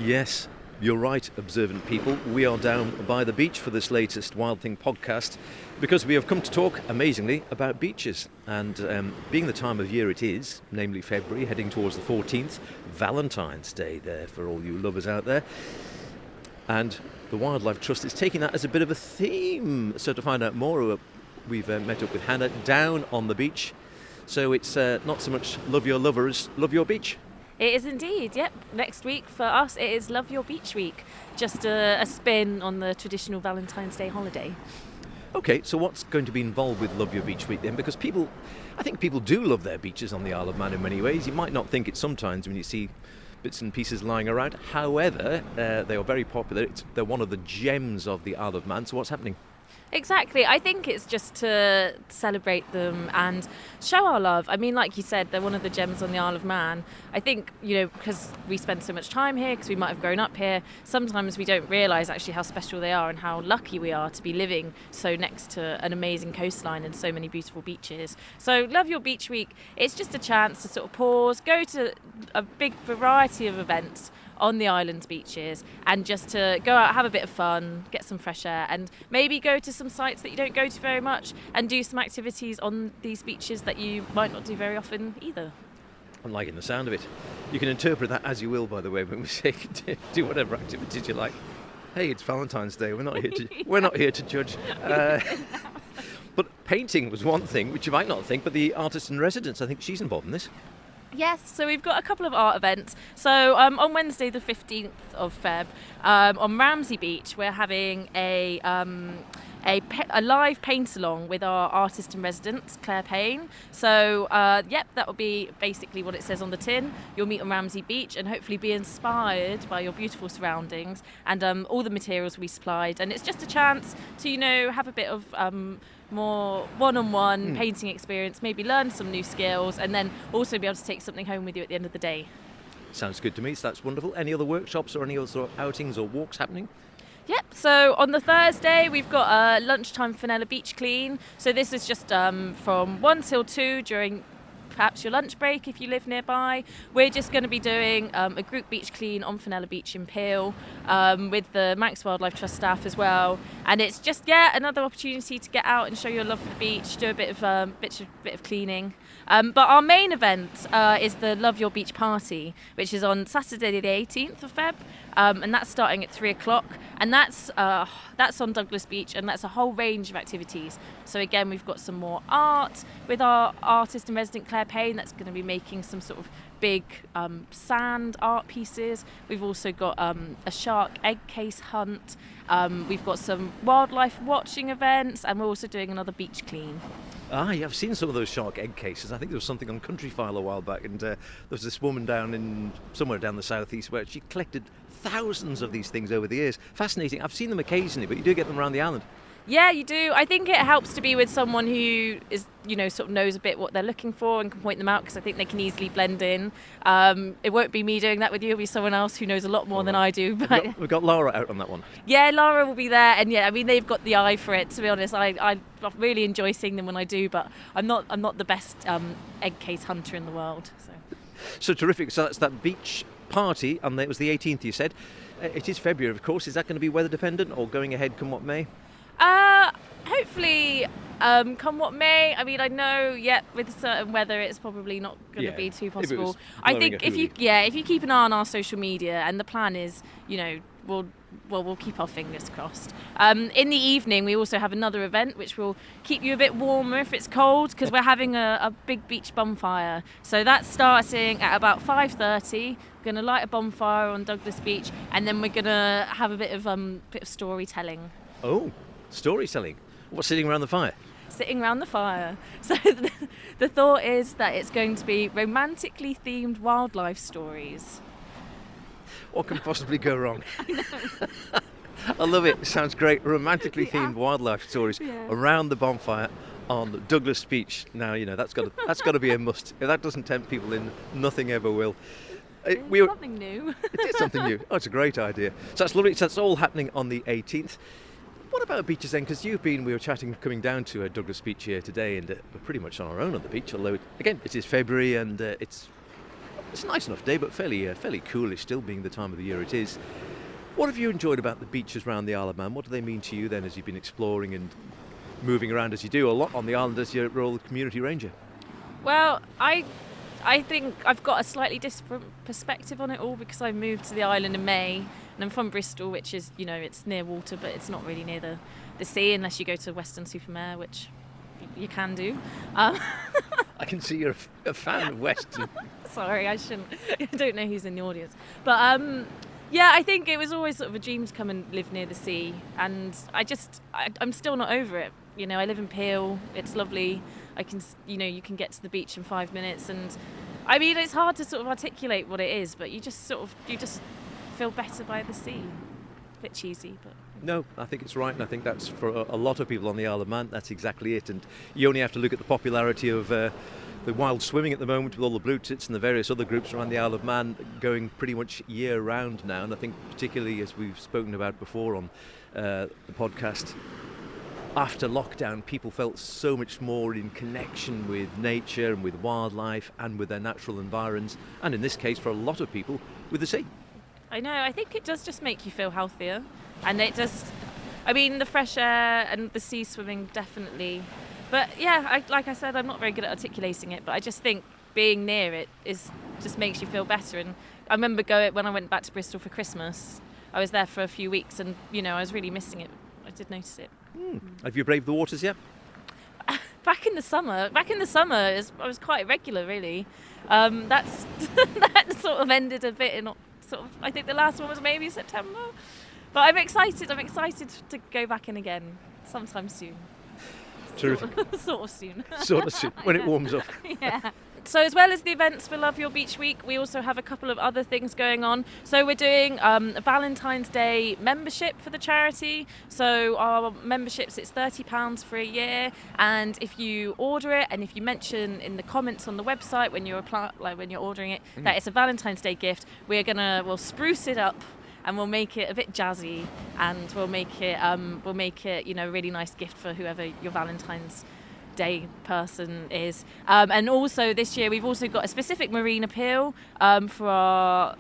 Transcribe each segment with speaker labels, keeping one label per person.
Speaker 1: Yes, you're right, observant people. We are down by the beach for this latest Wild Thing podcast because we have come to talk, amazingly, about beaches. And being the time of year it is, namely February, heading towards the 14th, Valentine's Day there for all you lovers out there. And the Wildlife Trust is taking that as a bit of a theme. So to find out more, we've met up with Hannah down on the beach. So it's not so much love your lover as love your beach.
Speaker 2: It is indeed, yep. Next week for us it is Love Your Beach Week. Just a spin on the traditional Valentine's Day holiday.
Speaker 1: Okay, so what's going to be involved with Love Your Beach Week then? Because I think people do love their beaches on the Isle of Man in many ways. You might not think it sometimes when you see bits and pieces lying around. However, they are very popular. They're one of the gems of the Isle of Man. So what's happening?
Speaker 2: Exactly. I think it's just to celebrate them and show our love. I mean, like you said, they're one of the gems on the Isle of Man. I think, because we spend so much time here, because we might have grown up here, sometimes we don't realise actually how special they are and how lucky we are to be living so next to an amazing coastline and so many beautiful beaches. So Love Your Beach Week, it's just a chance to sort of pause, go to a big variety of events on the island's beaches and just to go out, have a bit of fun, get some fresh air and maybe go to some sites that you don't go to very much and do some activities on these beaches that you might not do very often either.
Speaker 1: I'm liking the sound of it. You can interpret that as you will, by the way, when we say do whatever activities you like. Hey, it's Valentine's Day. We're not here to judge. But painting was one thing, which you might not think, but the artist in residence, I think she's involved in this.
Speaker 2: Yes, so we've got a couple of art events. So on Wednesday the 15th of Feb, on Ramsey Beach, we're having a live paint-along with our artist in residence, Claire Payne. So, that will be basically what it says on the tin. You'll meet on Ramsey Beach and hopefully be inspired by your beautiful surroundings and all the materials we supplied. And it's just a chance to, have a bit of more one-on-one painting experience, maybe learn some new skills and then also be able to take something home with you at the end of the day.
Speaker 1: Sounds good to me, so that's wonderful. Any other workshops or any other sort of outings or walks happening?
Speaker 2: Yep, so on the Thursday we've got a lunchtime Fenella Beach Clean. So this is just from 1 till 2 during perhaps your lunch break if you live nearby. We're just going to be doing a group beach clean on Fenella Beach in Peel with the Manx Wildlife Trust staff as well. And it's just, another opportunity to get out and show your love for the beach, do a bit of cleaning. But our main event is the Love Your Beach Party, which is on Saturday the 18th of Feb. And that's starting at 3:00, and that's on Douglas Beach, and that's a whole range of activities. So again, we've got some more art with our artist in resident Claire Payne. That's going to be making some sort of big sand art pieces. We've also got a shark egg case hunt. We've got some wildlife watching events, and we're also doing another beach clean.
Speaker 1: Yeah, I've seen some of those shark egg cases. I think there was something on Country File a while back, and there was this woman somewhere down the southeast where she collected thousands of these things over the years. Fascinating. I've seen them occasionally, but you do get them around the island.
Speaker 2: Yeah, you do. I think it helps to be with someone who is, sort of knows a bit what they're looking for and can point them out, because I think they can easily blend in. It won't be me doing that with you. It'll be someone else who knows a lot more than I do. But
Speaker 1: we've got Laura out on that one.
Speaker 2: Yeah, Laura will be there. And they've got the eye for it, to be honest. I really enjoy seeing them when I do, but I'm not the best egg case hunter in the world.
Speaker 1: So terrific. So that's that beach party, and it was the 18th, you said. It is February, of course. Is that going to be weather dependent or going ahead come what may?
Speaker 2: Hopefully, come what may. I mean, I know, with certain weather, it's probably not going to be too possible. I think if you keep an eye on our social media, and the plan is, we'll keep our fingers crossed. In the evening, we also have another event which will keep you a bit warmer if it's cold, because we're having a big beach bonfire. So that's starting at about 5:30. We're going to light a bonfire on Douglas Beach, and then we're going to have a bit of storytelling.
Speaker 1: Oh, storytelling. What's sitting around the fire?
Speaker 2: Sitting around the fire. So the thought is that it's going to be romantically themed wildlife stories.
Speaker 1: What can possibly go wrong? I know. I love it. Sounds great. Romantically themed wildlife stories around the bonfire on Douglas Beach. Now, that's got to be a must. If that doesn't tempt people in, nothing ever will.
Speaker 2: It's something new.
Speaker 1: It is something new. Oh, it's a great idea. So that's lovely. So that's all happening on the 18th. What about beaches then? Because we were chatting coming down to Douglas Beach here today, and we're pretty much on our own on the beach, although, again, it is February and it's it's a nice enough day, but fairly coolish still, being the time of the year it is. What have you enjoyed about the beaches around the Isle of Man? What do they mean to you then, as you've been exploring and moving around as you do a lot on the island as your role community ranger?
Speaker 2: Well, I think I've got a slightly different perspective on it all because I moved to the island in May, and I'm from Bristol, which is, it's near water, but it's not really near the sea unless you go to Weston-super-Mare, which you can do.
Speaker 1: I can see you're a fan of Weston.
Speaker 2: Sorry, I shouldn't. I don't know who's in the audience. But yeah, I think it was always sort of a dream to come and live near the sea. And I'm still not over it. I live in Peel. It's lovely. You can get to the beach in 5 minutes. And I mean, it's hard to sort of articulate what it is, but you just feel better by the sea. A bit cheesy, but...
Speaker 1: No, I think it's right, and I think that's for a lot of people on the Isle of Man, that's exactly it. And you only have to look at the popularity of the wild swimming at the moment with all the blue tits and the various other groups around the Isle of Man going pretty much year round now. And I think particularly, as we've spoken about before on the podcast, after lockdown, people felt so much more in connection with nature and with wildlife and with their natural environs, and in this case for a lot of people, with the sea.
Speaker 2: I know, I think it does just make you feel healthier. And the fresh air and the sea swimming, definitely. But yeah, like I said, I'm not very good at articulating it, but I just think being near it just makes you feel better. And I remember when I went back to Bristol for Christmas, I was there for a few weeks and, I was really missing it. I did notice it.
Speaker 1: Have you braved the waters yet?
Speaker 2: Back in the summer, I was quite irregular, really. That sort of ended a bit in I think the last one was maybe September. But I'm excited to go back in again sometime soon.
Speaker 1: Terrific.
Speaker 2: Sort of soon.
Speaker 1: Sort of soon, when it warms up.
Speaker 2: Yeah. So as well as the events for Love Your Beach Week, we also have a couple of other things going on. So we're doing a Valentine's Day membership for the charity. So our memberships, it's £30 for a year, and if you order it and if you mention in the comments on the website when you're ordering it that it's a Valentine's Day gift, we'll spruce it up. And we'll make it a bit jazzy, and we'll make it a really nice gift for whoever your Valentine's Day person is. And also this year we've also got a specific marine appeal for our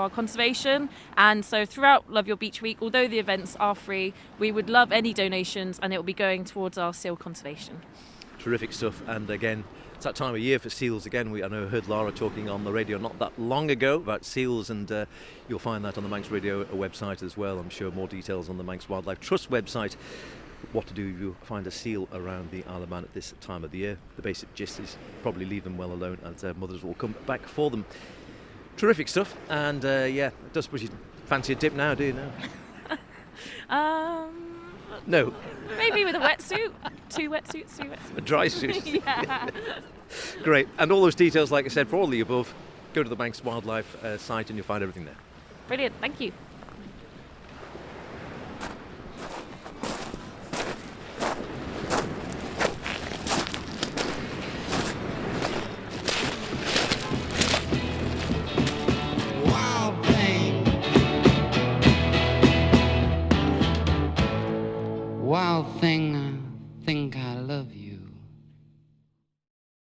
Speaker 2: conservation. And so throughout Love Your Beach Week, although the events are free, we would love any donations, and it will be going towards our seal conservation.
Speaker 1: Terrific stuff. And again, it's that time of year for seals again. I heard Lara talking on the radio not that long ago about seals, and you'll find that on the Manx Radio website as well. I'm sure more details on the Manx Wildlife Trust website. What to do if you find a seal around the Isle of Man at this time of the year. The basic gist is probably leave them well alone, and mothers will come back for them. Terrific stuff. And I don't suppose you fancy a dip now, do you now? No.
Speaker 2: Maybe with a wetsuit. Two wetsuits.
Speaker 1: A dry suit.
Speaker 2: Yeah.
Speaker 1: Great. And all those details, like I said, for all the above, go to the Manx Wildlife site and you'll find everything there.
Speaker 2: Brilliant. Thank you.